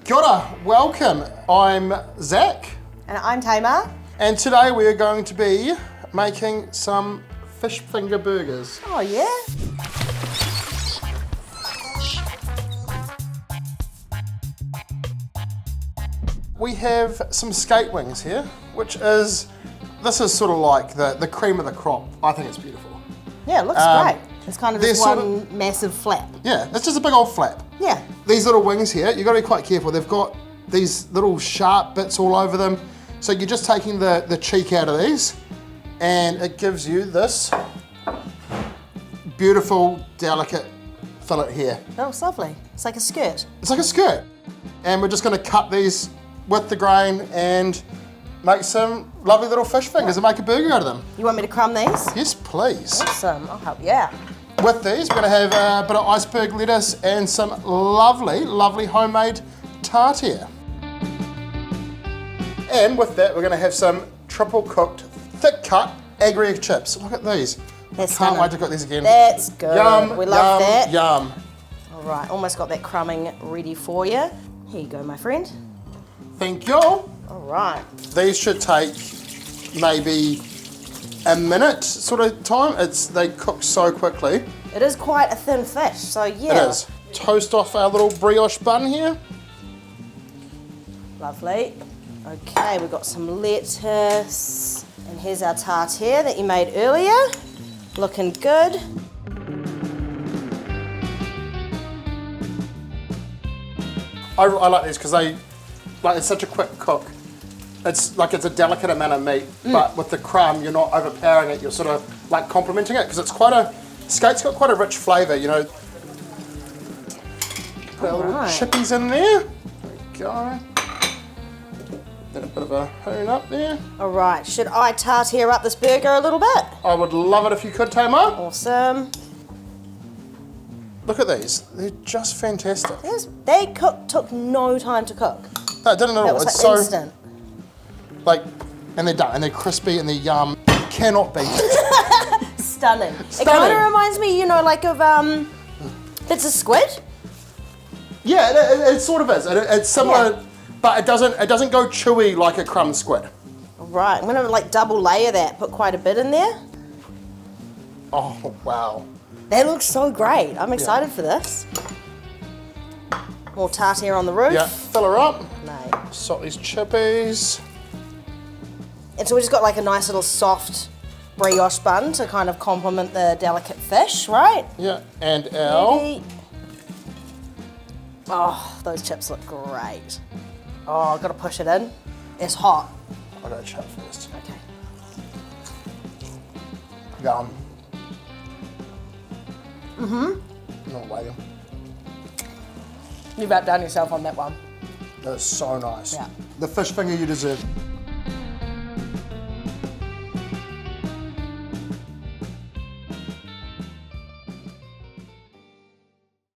Kia ora, welcome. I'm Zach. And I'm Tamar. And today we are going to be making some fish finger burgers. Oh yeah? We have some skate wings here, this is sort of like the cream of the crop. I think it's beautiful. Yeah, it looks great. It's kind of this one massive flap. Yeah, it's just a big old flap. Yeah. These little wings here, you've got to be quite careful. They've got these little sharp bits all over them. So you're just taking the cheek out of these, and it gives you this beautiful, delicate fillet here. That looks lovely. It's like a skirt. It's like a skirt. And we're just going to cut these with the grain and make some lovely little fish fingers and make a burger out of them. You want me to crumb these? Yes, please. Awesome, I'll help you out. With these, we're going to have a bit of iceberg lettuce and some lovely, lovely homemade tartare. And with that, we're going to have some triple cooked, thick cut agri chips. Look at these. Can't wait to cook these again. That's good. Yum, we love yum, that. Yum. All right, almost got that crumbing ready for you. Here you go, my friend. Thank you. All right. These should take maybe a minute sort of time. They cook so quickly. It is quite a thin fish, so yeah. It is. Toast off our little brioche bun here. Lovely. Okay, we've got some lettuce. And here's our tartare that you made earlier. Looking good. I like these because it's such a quick cook. It's a delicate amount of meat, but with the crumb, you're not overpowering it. You're sort of like complementing it because skate's got quite a rich flavour, you know. Put our little chippies in there. There we go. Then a bit of a hoon up there. All right, should I tartare up this burger a little bit? I would love it if you could, Tamar. Awesome. Look at these. They're just fantastic. Yes, they took no time to cook. No, it didn't at all. That was It's like so instant. And they're done, and they're crispy and they're yum. Cannot beat it. Stunning. It Stunning. kind of reminds me, of bits of squid. Yeah, it sort of is. It's similar, but it doesn't go chewy like a crumb squid. All right, I'm gonna double layer that. Put quite a bit in there. Oh wow. That looks so great. I'm excited for this. More tartare on the roof. Yeah, fill her up. Mate. Salt these chippies. And so we just got a nice little soft brioche bun to kind of complement the delicate fish, right? Yeah, and our... Maybe. Oh, those chips look great. Oh, I've got to push it in. It's hot. I'll go chip first. Okay. Yum. Mm-hmm. Not waiting. You've outdone yourself on that one. That's so nice. Yeah. The fish finger you deserve.